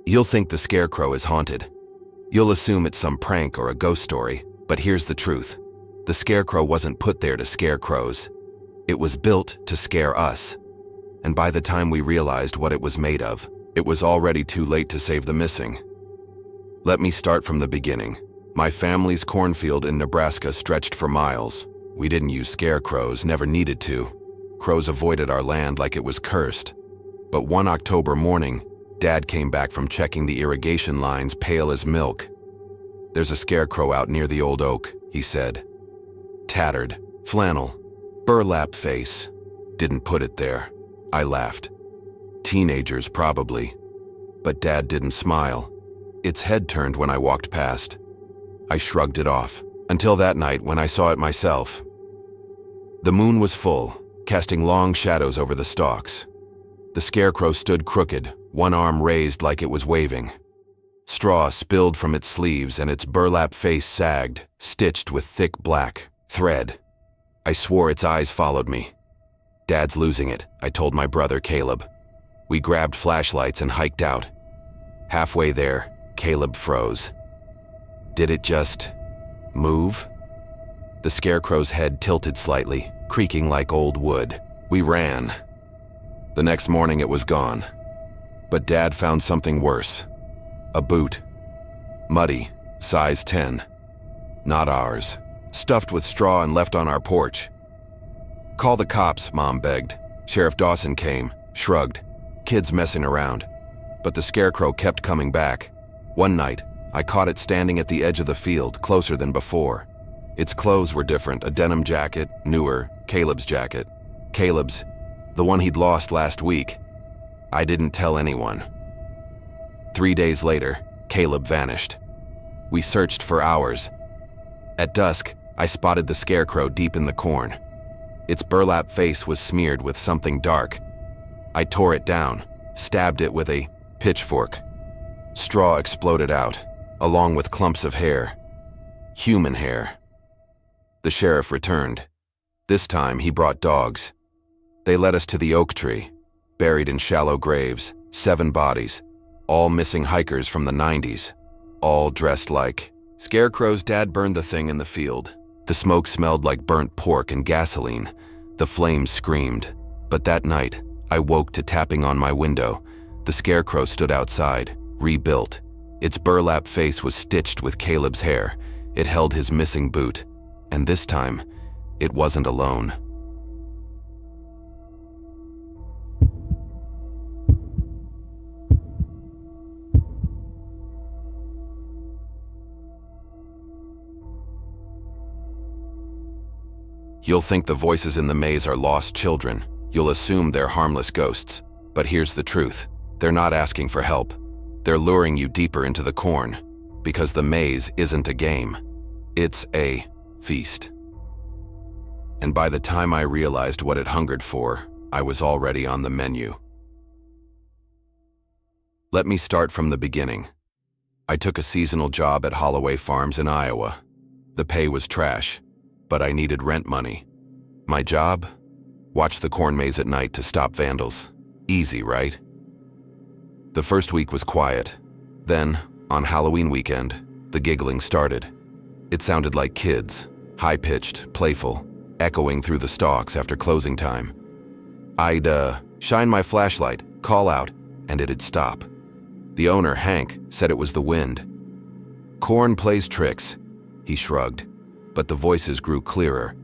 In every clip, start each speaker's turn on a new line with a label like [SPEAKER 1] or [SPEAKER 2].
[SPEAKER 1] You'll think the scarecrow is haunted. You'll assume it's some prank or a ghost story, but here's the truth. The scarecrow wasn't put there to scare crows. It was built to scare us. And by the time we realized what it was made of, it was already too late to save the missing. Let me start from the beginning. My family's cornfield in Nebraska stretched for miles. We didn't use scarecrows, never needed to. Crows avoided our land like it was cursed. But one October morning, Dad came back from checking the irrigation lines pale as milk. "There's a scarecrow out near the old oak," he said. "Tattered, flannel, burlap face. Didn't put it there." I laughed. "Teenagers, probably." But Dad didn't smile. Its head turned when I walked past. I shrugged it off, until that night when I saw it myself. The moon was full, casting long shadows over the stalks. The scarecrow stood crooked, one arm raised like it was waving. Straw spilled from its sleeves and its burlap face sagged, stitched with thick black thread. I swore its eyes followed me. "Dad's losing it," I told my brother Caleb. We grabbed flashlights and hiked out. Halfway there, Caleb froze. Did it just move? The scarecrow's head tilted slightly, creaking like old wood. We ran. The next morning it was gone. But Dad found something worse. A boot. Muddy, size 10. Not ours. Stuffed with straw and left on our porch. "Call the cops," Mom begged. Sheriff Dawson came, shrugged. Kids messing around. But the scarecrow kept coming back. One night, I caught it standing at the edge of the field, closer than before. Its clothes were different, a denim jacket, newer, Caleb's jacket. Caleb's, the one he'd lost last week. I didn't tell anyone. 3 days later, Caleb vanished. We searched for hours. At dusk, I spotted the scarecrow deep in the corn. Its burlap face was smeared with something dark. I tore it down, stabbed it with a pitchfork. Straw exploded out, along with clumps of hair. Human hair. The sheriff returned. This time he brought dogs. They led us to the oak tree, buried in shallow graves, 7 bodies, all missing hikers from the 90s, all dressed like scarecrows. Dad burned the thing in the field. The smoke smelled like burnt pork and gasoline. The flames screamed. But that night, I woke to tapping on my window. The scarecrow stood outside, rebuilt. Its burlap face was stitched with Caleb's hair. It held his missing boot. And this time, it wasn't alone. You'll think the voices in the maze are lost children. You'll assume they're harmless ghosts. But here's the truth. They're not asking for help. They're luring you deeper into the corn. Because the maze isn't a game. It's a feast. And by the time I realized what it hungered for, I was already on the menu. Let me start from the beginning. I took a seasonal job at Holloway Farms in Iowa. The pay was trash, but I needed rent money. My job? Watch the corn maze at night to stop vandals. Easy, right? The first week was quiet. Then, on Halloween weekend, the giggling started. It sounded like kids, high-pitched, playful, echoing through the stalks after closing time. I'd shine my flashlight, call out, and it'd stop. The owner, Hank, said it was the wind. "Corn plays tricks," he shrugged, but the voices grew clearer.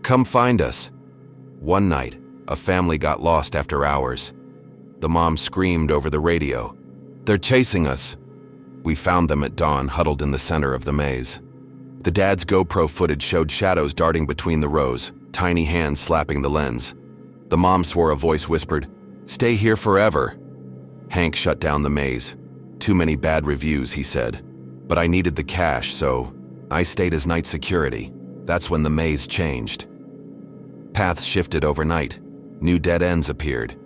[SPEAKER 1] "Come find us." One night, a family got lost after hours. The mom screamed over the radio, "They're chasing us." We found them at dawn, huddled in the center of the maze. The dad's GoPro footage showed shadows darting between the rows, tiny hands slapping the lens. The mom swore a voice whispered, "Stay here forever." Hank shut down the maze. "Too many bad reviews," he said. But I needed the cash, so I stayed as night security. That's when the maze changed. Paths shifted overnight. New dead ends appeared.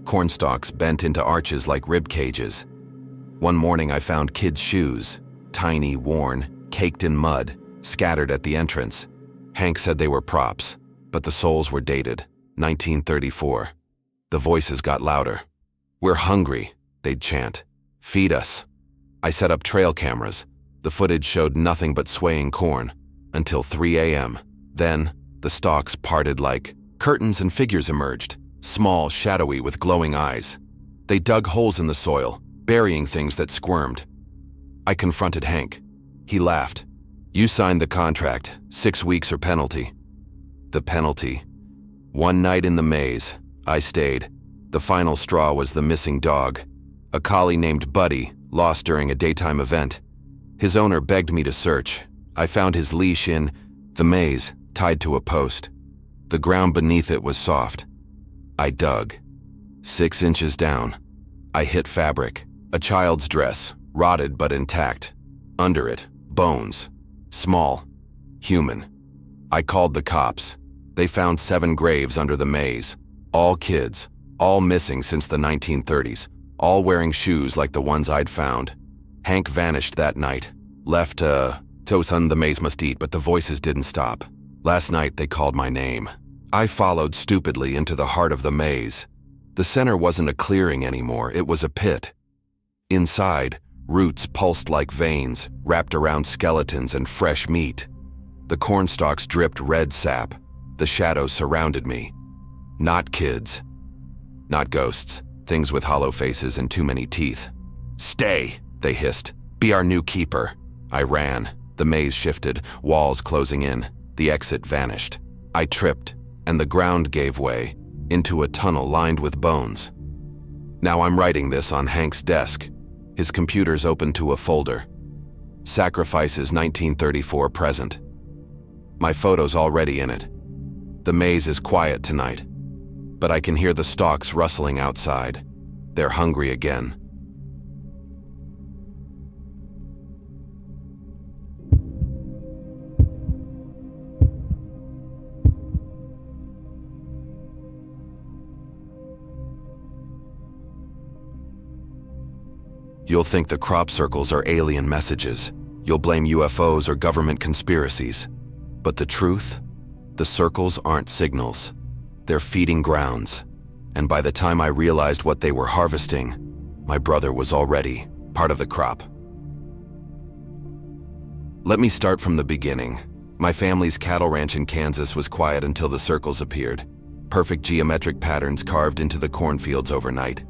[SPEAKER 1] Cornstalks bent into arches like rib cages. One morning I found kids' shoes, tiny, worn, caked in mud, scattered at the entrance. Hank said they were props, but the soles were dated, 1934. The voices got louder. "We're hungry," they'd chant. Feed us. I set up trail cameras. The footage showed nothing but swaying corn until 3 a.m. Then, the stalks parted like curtains and figures emerged, small, shadowy, with glowing eyes. They dug holes in the soil, burying things that squirmed. I confronted Hank. He laughed. You signed the contract, 6 weeks or penalty. The penalty. One night in the maze. I stayed. The final straw was the missing dog. A collie named Buddy, lost during a daytime event. His owner begged me to search. I found his leash in the maze, tied to a post. The ground beneath it was soft. I dug. 6 inches down. I hit fabric. A child's dress, rotted but intact. Under it, bones. Small. Human. I called the cops. They found 7 graves under the maze. All kids. All missing since the 1930s. All wearing shoes like the ones I'd found. Hank vanished that night. Left, son, the maze must eat, but the voices didn't stop. Last night they called my name. I followed stupidly into the heart of the maze. The center wasn't a clearing anymore, it was a pit. Inside, roots pulsed like veins, wrapped around skeletons and fresh meat. The cornstalks dripped red sap. The shadows surrounded me. Not kids. Not ghosts. Things with hollow faces and too many teeth. Stay, they hissed. Be our new keeper. I ran. The maze shifted, walls closing in. The exit vanished. I tripped, and the ground gave way into a tunnel lined with bones. Now I'm writing this on Hank's desk. His computer's open to a folder. Sacrifices 1934 present. My photo's already in it. The maze is quiet tonight, but I can hear the stalks rustling outside. They're hungry again. You'll think the crop circles are alien messages. You'll blame UFOs or government conspiracies. But the truth? The circles aren't signals. They're feeding grounds. And by the time I realized what they were harvesting, my brother was already part of the crop. Let me start from the beginning. My family's cattle ranch in Kansas was quiet until the circles appeared. Perfect geometric patterns carved into the cornfields overnight.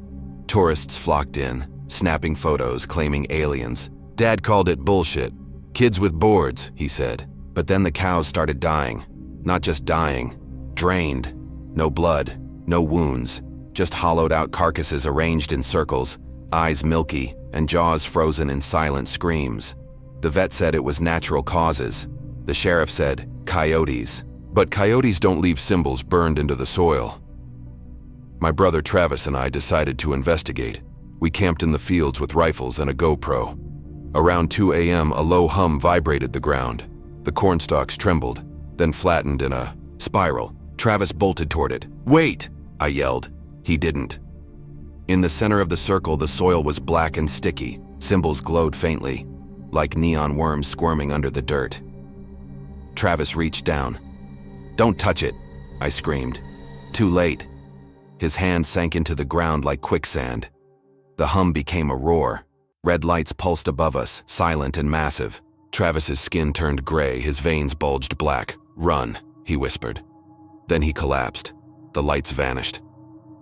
[SPEAKER 1] Tourists flocked in, snapping photos, claiming aliens. Dad called it bullshit. Kids with boards, he said. But then the cows started dying. Not just dying, drained. No blood, no wounds, just hollowed out carcasses arranged in circles, eyes milky and jaws frozen in silent screams. The vet said it was natural causes. The sheriff said, coyotes. But coyotes don't leave symbols burned into the soil. My brother Travis and I decided to investigate. We camped in the fields with rifles and a GoPro. Around 2 a.m., a low hum vibrated the ground. The cornstalks trembled, then flattened in a spiral. Travis bolted toward it. Wait! I yelled. He didn't. In the center of the circle, the soil was black and sticky. Symbols glowed faintly, like neon worms squirming under the dirt. Travis reached down. Don't touch it, I screamed. Too late. His hand sank into the ground like quicksand. The hum became a roar. Red lights pulsed above us, silent and massive. Travis's skin turned gray, his veins bulged black. Run, he whispered. Then he collapsed. The lights vanished.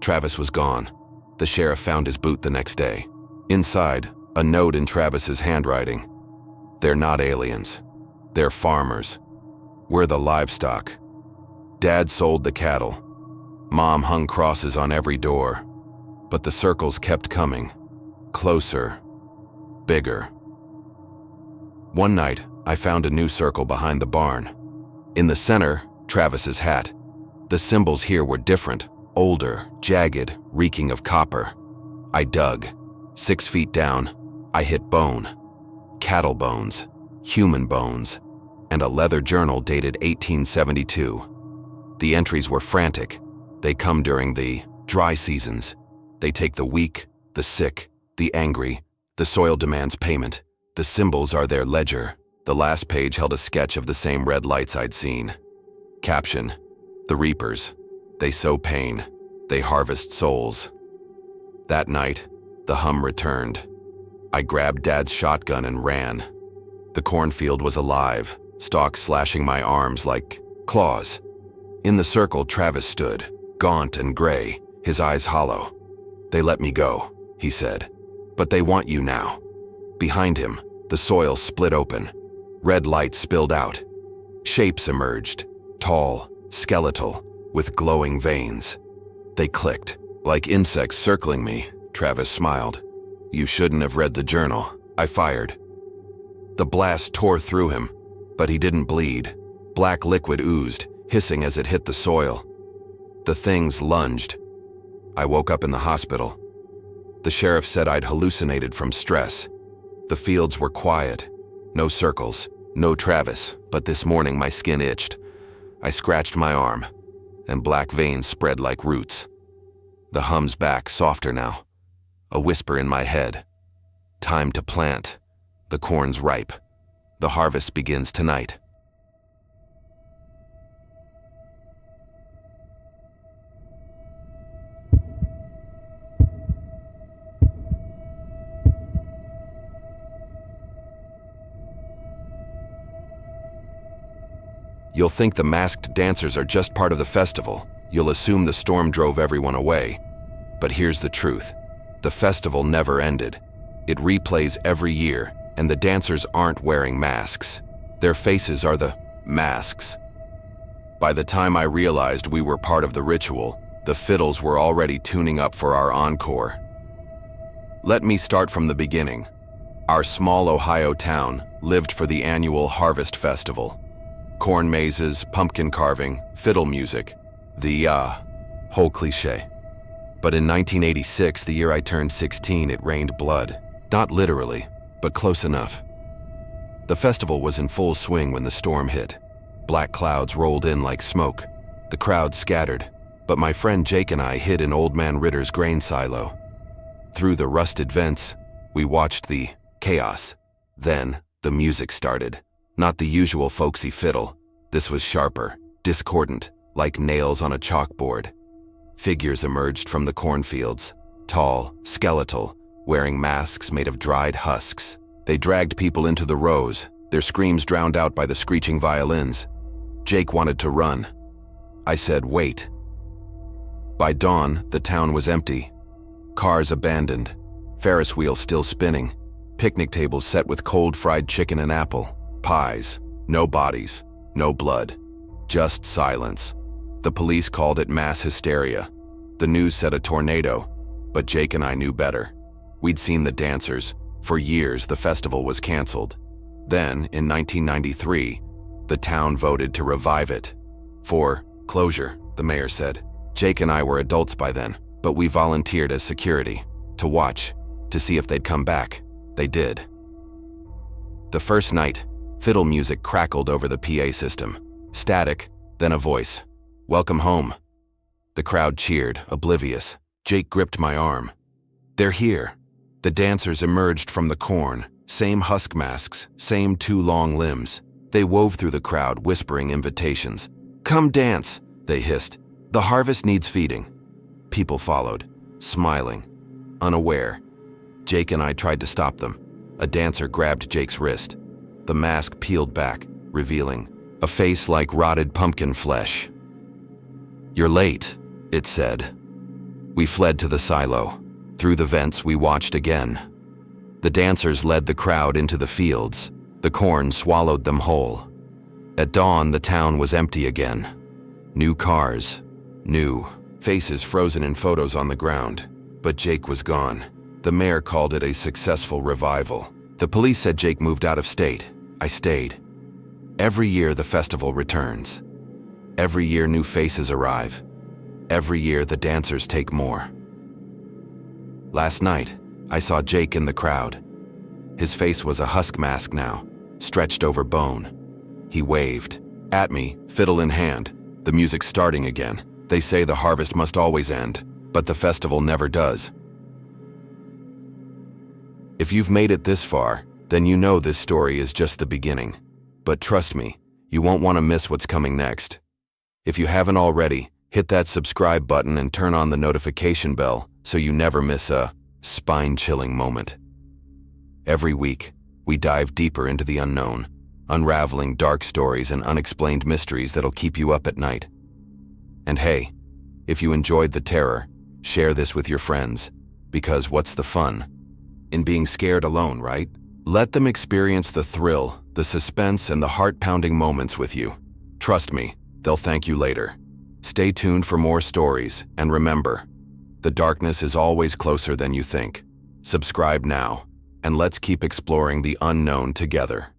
[SPEAKER 1] Travis was gone. The sheriff found his boot the next day. Inside, a note in Travis's handwriting. They're not aliens. They're farmers. We're the livestock. Dad sold the cattle. Mom hung crosses on every door. But the circles kept coming. Closer. Bigger. One night, I found a new circle behind the barn. In the center, Travis's hat. The symbols here were different, older, jagged, reeking of copper. I dug. 6 feet down, I hit bone. Cattle bones, human bones, and a leather journal dated 1872. The entries were frantic. They come during the dry seasons. They take the weak, the sick, the angry. The soil demands payment. The symbols are their ledger. The last page held a sketch of the same red lights I'd seen. Caption: The reapers. They sow pain. They harvest souls. That night, the hum returned. I grabbed Dad's shotgun and ran. The cornfield was alive, stalks slashing my arms like claws. In the circle, Travis stood, gaunt and gray, his eyes hollow. "They let me go," he said. "But they want you now." Behind him, the soil split open. Red light spilled out. Shapes emerged, tall, skeletal, with glowing veins. They clicked, like insects circling me. Travis smiled. "You shouldn't have read the journal," I fired. The blast tore through him, but he didn't bleed. Black liquid oozed, hissing as it hit the soil. The things lunged. I woke up in the hospital. The sheriff said I'd hallucinated from stress. The fields were quiet. No circles, no Travis, but this morning my skin itched. I scratched my arm, and black veins spread like roots. The hum's back, softer now. A whisper in my head. Time to plant. The corn's ripe. The harvest begins tonight. You'll think the masked dancers are just part of the festival. You'll assume the storm drove everyone away. But here's the truth. The festival never ended. It replays every year, and the dancers aren't wearing masks. Their faces are the masks. By the time I realized we were part of the ritual, the fiddles were already tuning up for our encore. Let me start from the beginning. Our small Ohio town lived for the annual Harvest Festival. Corn mazes, pumpkin carving, fiddle music. The, whole cliche. But in 1986, the year I turned 16, it rained blood. Not literally, but close enough. The festival was in full swing when the storm hit. Black clouds rolled in like smoke. The crowd scattered, but my friend Jake and I hid in Old Man Ritter's grain silo. Through the rusted vents, we watched the chaos. Then, the music started. Not the usual folksy fiddle. This was sharper, discordant, like nails on a chalkboard. Figures emerged from the cornfields, tall, skeletal, wearing masks made of dried husks. They dragged people into the rows, their screams drowned out by the screeching violins. Jake wanted to run. I said, "Wait." By dawn, the town was empty. Cars abandoned, Ferris wheels still spinning, picnic tables set with cold fried chicken and apple, pies, no bodies, no blood, just silence. The police called it mass hysteria. The news said a tornado, but Jake and I knew better. We'd seen the dancers. For years, the festival was canceled. Then, in 1993, the town voted to revive it. For closure, the mayor said. Jake and I were adults by then, but we volunteered as security, to watch, to see if they'd come back. They did. The first night, fiddle music crackled over the PA system. Static, then a voice. "Welcome home." The crowd cheered, oblivious. Jake gripped my arm. "They're here." The dancers emerged from the corn, same husk masks, same 2 long limbs. They wove through the crowd, whispering invitations. "Come dance," they hissed. "The harvest needs feeding." People followed, smiling, unaware. Jake and I tried to stop them. A dancer grabbed Jake's wrist. The mask peeled back, revealing a face like rotted pumpkin flesh. "You're late," it said. We fled to the silo. Through the vents, we watched again. The dancers led the crowd into the fields. The corn swallowed them whole. At dawn, the town was empty again. New cars, new faces frozen in photos on the ground. But Jake was gone. The mayor called it a successful revival. The police said Jake moved out of state. I stayed. Every year, the festival returns. Every year, new faces arrive. Every year, the dancers take more. Last night, I saw Jake in the crowd. His face was a husk mask now, stretched over bone. He waved at me, fiddle in hand, the music starting again. They say the harvest must always end, but the festival never does. If you've made it this far, then you know this story is just the beginning. But trust me, you won't want to miss what's coming next. If you haven't already, hit that subscribe button and turn on the notification bell so you never miss a spine-chilling moment. Every week, we dive deeper into the unknown, unraveling dark stories and unexplained mysteries that'll keep you up at night. And hey, if you enjoyed the terror, share this with your friends, because what's the fun in being scared alone, right? Let them experience the thrill, the suspense, and the heart-pounding moments with you. Trust me, they'll thank you later. Stay tuned for more stories, and remember, the darkness is always closer than you think. Subscribe now, and let's keep exploring the unknown together.